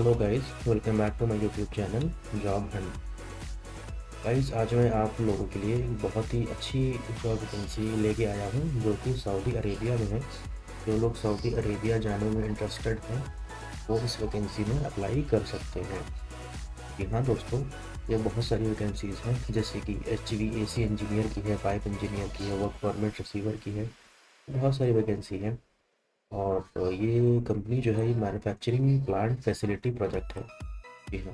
Hello guys, welcome back to my YouTube channel job hunt. Guys, आज मैं आप लोगों के लिए एक बहुत ही अच्छी जॉब वैकेंसी लेके आया हूँ जो कि सऊदी अरेबिया में है। जो लोग सऊदी अरेबिया जाने में इंटरेस्टेड हैं वो इस वैकेंसी में अप्लाई कर सकते हैं। जी हाँ दोस्तों, ये बहुत सारी वैकेंसीज़ हैं जैसे कि HVAC इंजीनियर की है, पाइप इंजीनियर की है, वर्क परमिट रिसीवर की है। बहुत सारी वैकेंसी है। और ये कंपनी जो है ये मैन्युफैक्चरिंग प्लांट फैसिलिटी प्रोजेक्ट है। जी हाँ,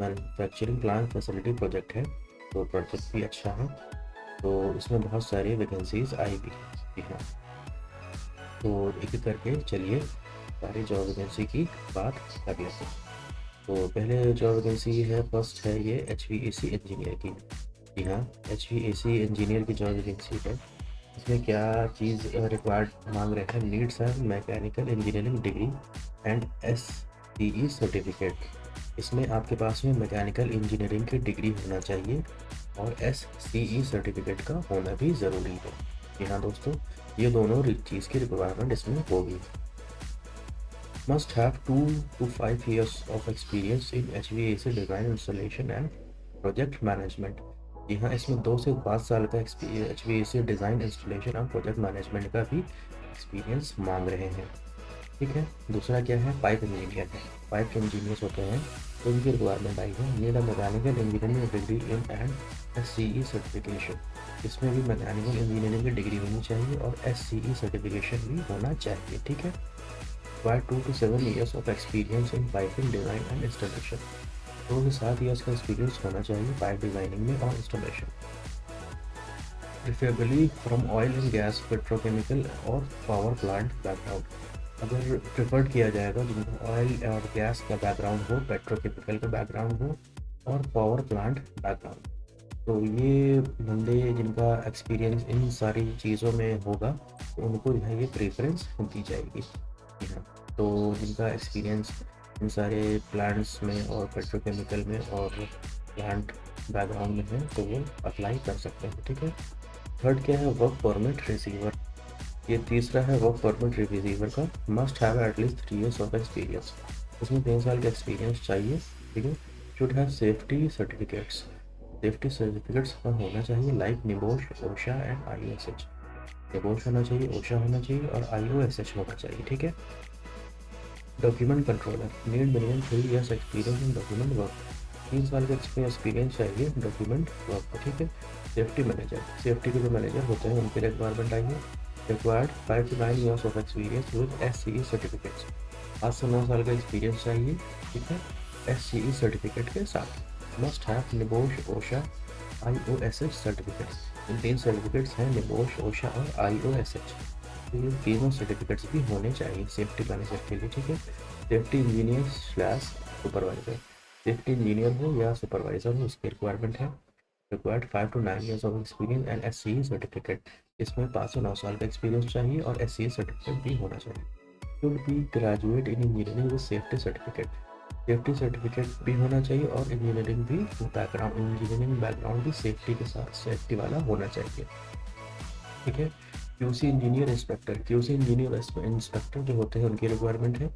मैन्युफैक्चरिंग प्लांट फैसिलिटी प्रोजेक्ट है। तो प्रोजेक्ट भी अच्छा है। तो इसमें बहुत सारी वैकेंसीज आई भी हैं। जी हाँ, तो एक एक करके चलिए सारी जॉब वैकेंसी की बात कर लेते हैं। तो पहले जॉब वैकेंसी है, फर्स्ट है ये HVAC इंजीनियर की। जी हाँ, HVAC इंजीनियर की जॉब वैकेंसी है। इसमें क्या चीज़ रिक्वायर्ड मांग रहे हैं, नीड्स है mechanical engineering degree and SCE certificate. इसमें आपके पास में मैकेनिकल इंजीनियरिंग की डिग्री होना चाहिए और SCE सर्टिफिकेट का होना भी ज़रूरी है। जी हाँ दोस्तों, ये दोनों चीज़ की रिक्वायरमेंट इसमें होगी। Must have 2 to 5 years of experience in HVAC design installation and project management. जी हाँ, इसमें 2 से 5 साल का HVAC डिज़ाइन इंस्टॉलेशन और प्रोजेक्ट मैनेजमेंट का भी एक्सपीरियंस मांग रहे हैं। ठीक है। दूसरा क्या है, पाइप इंजीनियर है। पाइप के इंजीनियर्स होते हैं तो उनकी रिक्वायरमेंट आई है, need a mechanical engineering degree in and SCE certification. इसमें भी मैकेनिकल इंजीनियरिंग की डिग्री होनी चाहिए और SCE सर्टिफिकेशन भी होना चाहिए। ठीक है। Require 2 to 7 years of experience in piping design and installation. 2 से 7 years का एक्सपीरियंस होना चाहिए पाइप डिज़ाइनिंग में और installation. Preferably from oil and gas, petrochemical और पावर प्लांट बैकग्राउंड। अगर प्रेफर्ड किया जाएगा जिनको ऑयल और गैस का बैकग्राउंड हो, पेट्रोकेमिकल का बैकग्राउंड हो और पावर प्लांट बैकग्राउंड, तो ये बंदे जिनका एक्सपीरियंस इन सारी चीज़ों में होगा तो उनको जो है ये प्रेफरेंस दी जाएगी। जी हाँ, तो जिनका एक्सपीरियंस इन सारे प्लांट्स में और पेट्रोकेमिकल में और प्लांट बैकग्राउंड में है तो वो अप्लाई कर सकते हैं। ठीक है। थर्ड क्या है, वर्क परमिट रिसीवर। ये तीसरा है वर्क परमिट रिसीवर का, must have at least 3 years of experience. इसमें 3 साल का एक्सपीरियंस चाहिए। ठीक है। Should have safety certificates. Safety certificates का होना चाहिए like NEBOSH, OSHA and IOSH। NEBOSH होना चाहिए, ओशा होना चाहिए और IOSH होना चाहिए। ठीक है। Document controller, need minimum 3 years experience in document work. 3 साल का एक्सपीरियंस चाहिए डॉक्यूमेंट वर्क को। ठीक है। सेफ्टी मैनेजर, सेफ्टी के जो मैनेजर होते हैं उनकी रिक्वायरमेंट आई है। Required 5 to 9 years of experience with SCE certificates. 5 से 9 साल का एक्सपीरियंस चाहिए। ठीक है। SCE सर्टिफिकेट के साथ must have NEBOSH, OSHA, IOSH certificates. इन 3 सर्टिफिकेट्स हैं, निबोश, ओशा और IOSH। तो ये तीनों सर्टिफिकेट्स भी होने चाहिए सेफ्टी मैनेजर के लिए। ठीक है। Safety engineer slash supervisor, safety engineer हो या सुपरवाइजर हो उसकी रिक्वायरमेंट है। Required 5 to 9 years of experience and SCE certificate. इसमें 5 से 9 साल का एक्सपीरियंस चाहिए और SCE सर्टिफिकेट भी होना चाहिए। Should be graduate in engineering with safety certificate. Safety certificate भी होना चाहिए और इंजीनियरिंग भी बैकग्राउंड, इंजीनियरिंग बैकग्राउंड भी सेफ्टी के साथ सेफ्टी वाला होना चाहिए। ठीक है। QC engineer inspector, QC engineer inspector जो होते हैं उनकी रिक्वायरमेंट है।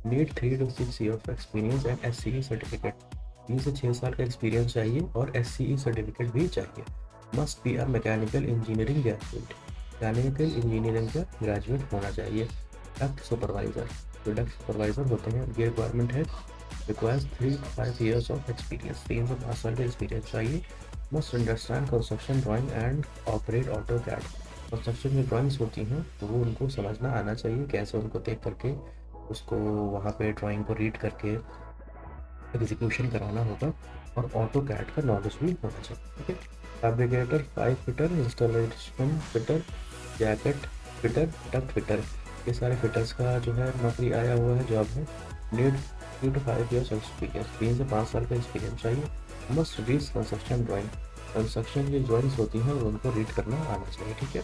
Need 3 to 6 years of experience and SCE certificate. 3 से 6 साल का एक्सपीरियंस चाहिए और SCE सर्टिफिकेट भी चाहिए। Must be a mechanical engineering graduate. Mechanical engineering का ग्रेजुएट होना चाहिए। डक्ट सुपरवाइजर, जो डक्ट सुपरवाइजर होते हैं उनकी रिक्वायरमेंट है। Requires 3 to 5 years of experience. 3 से 5 साल का एक्सपीरियंस चाहिए। Must understand construction drawing and operate AutoCAD. Construction में ड्राइंग्स होती हैं तो वो उनको समझना आना चाहिए, कैसे उनको देख करके उसको वहाँ पे ड्राइंग को रीड करके एग्जीक्यूशन कराना होगा और ऑटो कैड का नॉलेज भी होना चाहिए। ठीक है। Fabricator, pipe fitter, installation fitter, jacket fitter, duct fitter, ये सारे फिटर्स का जो है नौकरी आया हुआ है, जॉब है। Need 3 to 5 years experience. 3 से 5 साल का एक्सपीरियंस चाहिए। Must read construction drawing. Construction की ड्राइंग्स होती हैं उनको रीड करना आना चाहिए। ठीक है।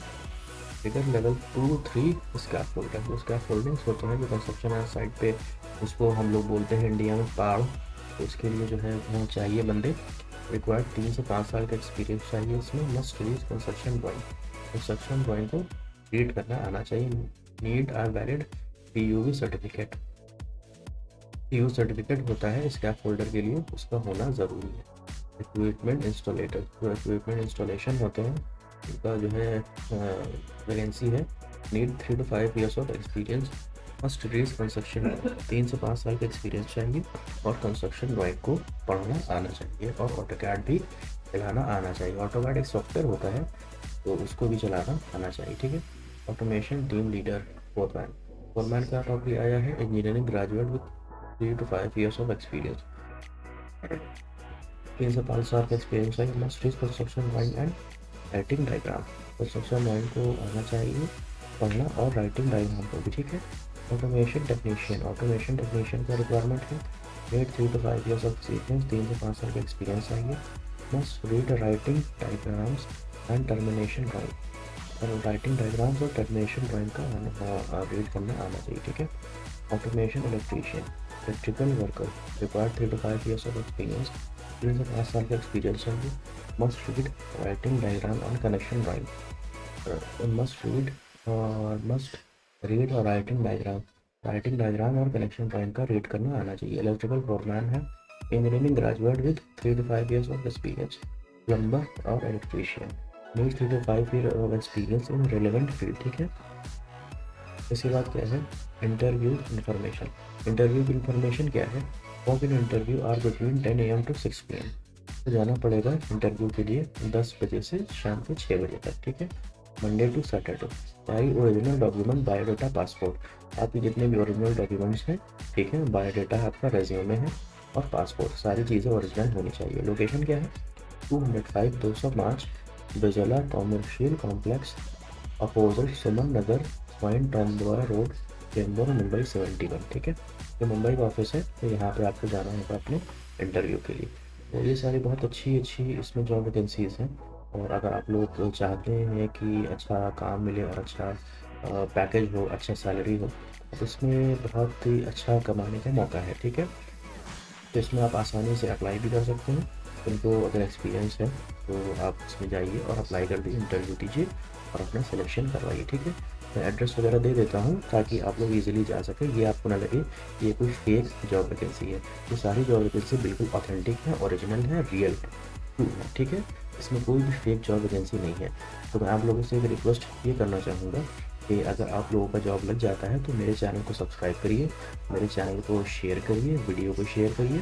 फिगर लेवल 2 3 स्कैफोल्डिंग, जो स्कैफोल्डिंग्स होते हैं जो कंस्ट्रक्शन साइट पे, उसको हम लोग बोलते हैं इंडिया में पाड़, तो उसके लिए जो है वो चाहिए बंदे। रिक्वायर्ड 3 से 5 साल का एक्सपीरियंस चाहिए। इसमें must read construction drawing, construction drawing को रीड करना आना चाहिए। Need are valid PUV certificate. TO certificate होता है स्क्रैप होल्डर के लिए, उसका होना ज़रूरी है। इक्विपमेंट इंस्टॉलेटर, जो इक्विपमेंट इंस्टॉलेशन होते हैं उनका जो है वैकेंसी है, need 3 to 5 years of experience, first read construction, 3 से 5 साल का एक्सपीरियंस चाहिए, और कंस्ट्रक्शन ड्राइंग को पढ़ना आना चाहिए, और ऑटोकैड भी चलाना आना चाहिए। ऑटोकैड एक सॉफ्टवेयर होता है तो उसको भी चलाना आना चाहिए, ठीक है। Automation team leader, foreman, foreman का टॉपिक आया है, engineering graduate with 3 to 5 years of experience, 3 से 5 साल का एक्सपीरियंस है, must read construction drawing and writing diagram, construction drawing को आना चाहिए, पढ़ना, और राइटिंग डायग्राम को भी, ठीक है। ऑटोमेशन टेक्नीशियन, ऑटोमेशन टेक्नीशियन का रिक्वायरमेंट है, rate 3 to 5 years of experience, 3 से 5 साल का एक्सपीरियंस चाहिए, must read writing diagrams and termination drawing, writing diagrams और टर्मिनेशन ड्राइंग का रीड करना आना चाहिए, ठीक है। Automation electrician, electrical worker, required 3 to 5 years of experience, 3 से 5 साल का एक्सपीरियंस चाहिए, must read writing diagram and connection drawing, must read और राइटिंग डायग्राम और कनेक्शन ड्राइंग का रीड करना आना चाहिए। इलेक्ट्रिकल फोरमैन है, engineering graduate with 3 to 5 years of experience, plumber और electrician, need 3 to 5 year of experience in relevant field, ठीक है। इसके बाद क्या है, इंटरव्यू इन्फॉर्मेशन, इंटरव्यू की इन्फॉर्मेशन क्या है, walk in interview are between 10 AM to 6 PM, तो जाना पड़ेगा इंटरव्यू के लिए 10 बजे से शाम के 6 बजे तक, ठीक है। मंडे टू सैटरडे, सारी ओरिजिनल डॉक्यूमेंट, बायोडाटा, पासपोर्ट, आपके जितने भी ओरिजिनल डॉक्यूमेंट्स हैं, ठीक है, बायोडाटा आपका रेज्यूमे है और पासपोर्ट, सारी चीज़ें ओरिजिनल होनी चाहिए। लोकेशन क्या है, 205 205 बिजला commercial complex, opposite Suman Nagar, point टॉमद्वारा road, Chembur, Mumbai 71, ठीक है। ये मुंबई का ऑफिस है, तो यहाँ पे आपको जाना होगा अपने इंटरव्यू के लिए। तो ये सारी बहुत अच्छी अच्छी इसमें जॉब वैकेंसीज़ हैं, और अगर आप लोग चाहते हैं कि अच्छा काम मिले और अच्छा पैकेज हो, अच्छा सैलरी हो, तो इसमें बहुत ही अच्छा कमाने का मौका है, ठीक है। तो इसमें आप आसानी से अप्लाई भी कर सकते हैं, उनको अगर एक्सपीरियंस है तो आप इसमें जाइए और अप्लाई कर दीजिए, इंटरव्यू दीजिए और अपना सिलेक्शन करवाइए, ठीक है। मैं एड्रेस वगैरह दे देता हूँ ताकि आप लोग इजीली जा सकें, ये आपको ना लगे ये कोई फेक जॉब वैकेंसी है। ये सारी जॉब वैकेंसी बिल्कुल ऑथेंटिक है, ओरिजिनल है, रियल है, ट्रू है, ठीक है। इसमें कोई भी फेक जॉब वैकेंसी नहीं है। तो मैं आप लोगों से एक रिक्वेस्ट ये करना चाहूँगा कि अगर आप लोगों का जॉब लग जाता है तो मेरे चैनल को सब्सक्राइब करिए, मेरे चैनल को शेयर करिए, वीडियो को शेयर करिए,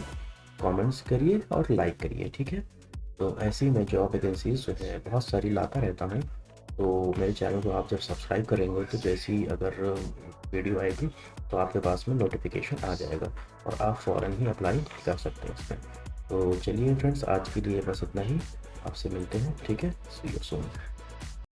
कमेंट्स करिए और लाइक करिए, ठीक है। तो ऐसे ही मैं जॉब वैकेंसीज जो है बहुत सारी लाता रहता हूँ। तो मेरे चैनल को आप जब सब्सक्राइब करेंगे तो जैसे ही अगर वीडियो आएगी तो आपके पास में नोटिफिकेशन आ जाएगा और आप फ़ौरन ही अप्लाई कर सकते हैं इसमें। तो चलिए फ्रेंड्स, आज के लिए बस इतना ही, आपसे मिलते हैं, ठीक है। सी यू सून।